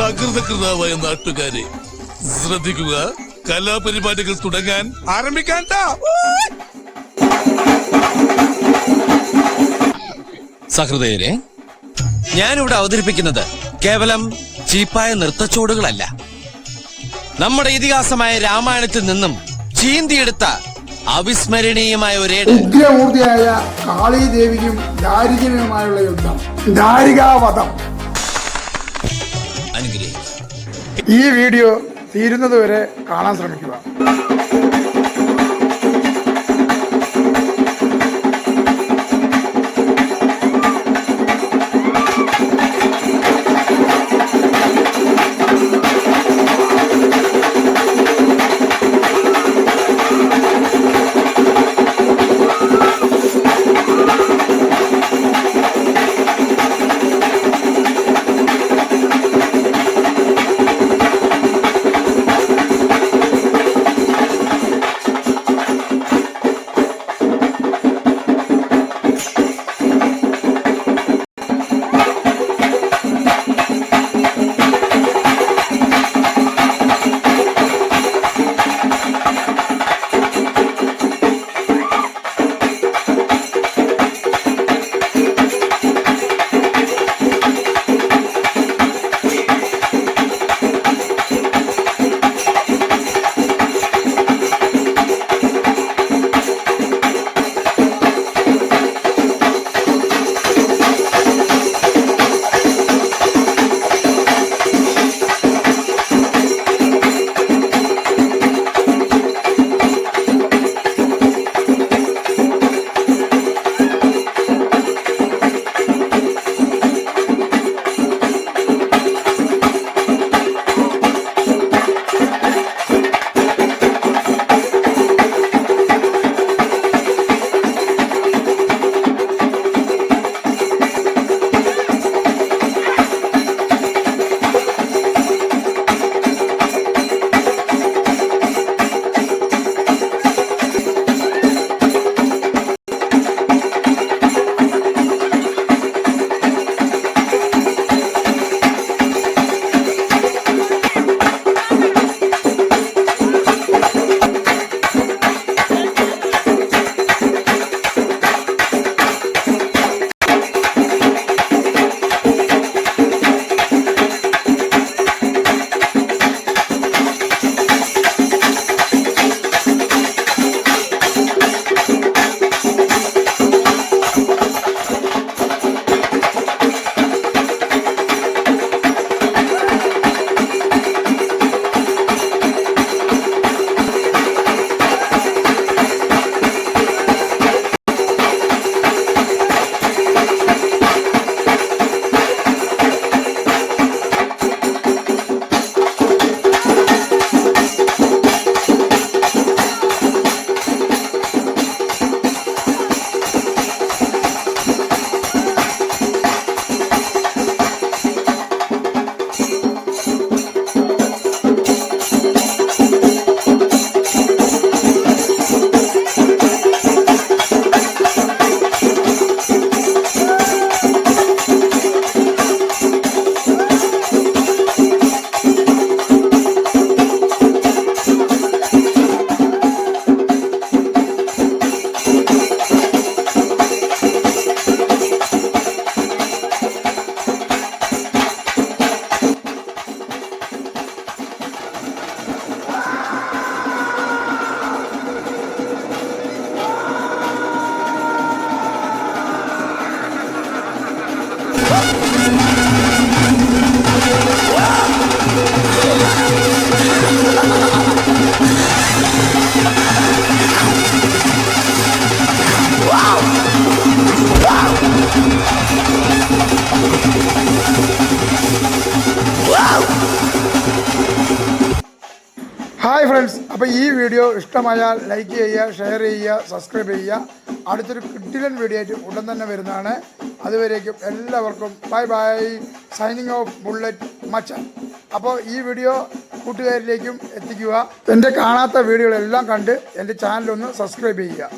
സകൃതകൃതാവായ നാട്ടുകാരെ ശ്രദ്ധിക്കുക, കലാപരിപാടികൾ തുടങ്ങാൻ ആരംഭിക്കാൻ. സഹൃദയരെ, ഞാനിവിടെ അവതരിപ്പിക്കുന്നത് കേവലം ചീപ്പായ നൃത്തച്ചുവടുകളല്ല. നമ്മുടെ ഇതിഹാസമായ രാമായണത്തിൽ നിന്നും ചീന്തിയെടുത്ത അവിസ്മരണീയമായ ഒരേട്. ഉഗ്രമൂർത്തിയായ കാളീദേവിക്കും ദാരികനുമായുള്ള യുദ്ധം, ദാരികാവധം. അനുഗ്രഹിക്കും. ഈ വീഡിയോ തീരുന്നതുവരെ കാണാൻ ശ്രമിക്കുക. ഹായ് ഫ്രണ്ട്സ്, അപ്പോൾ ഈ വീഡിയോ ഇഷ്ടമായാൽ ലൈക്ക് ചെയ്യുക, ഷെയർ ചെയ്യുക, സബ്സ്ക്രൈബ് ചെയ്യുക. അടുത്തൊരു കിഡിലൻ വീഡിയോ ആയിട്ട് ഉടൻ തന്നെ വരുന്നതാണ്. അതുവരേക്കും എല്ലാവർക്കും bye bye. Signing off bullet മച്ചാൻ. അപ്പോൾ ഈ വീഡിയോ കൂട്ടുകാരിലേക്കും എത്തിക്കുക. എൻ്റെ കാണാത്ത വീഡിയോകളെല്ലാം കണ്ട് എൻ്റെ ചാനലൊന്ന് സബ്സ്ക്രൈബ് ചെയ്യുക.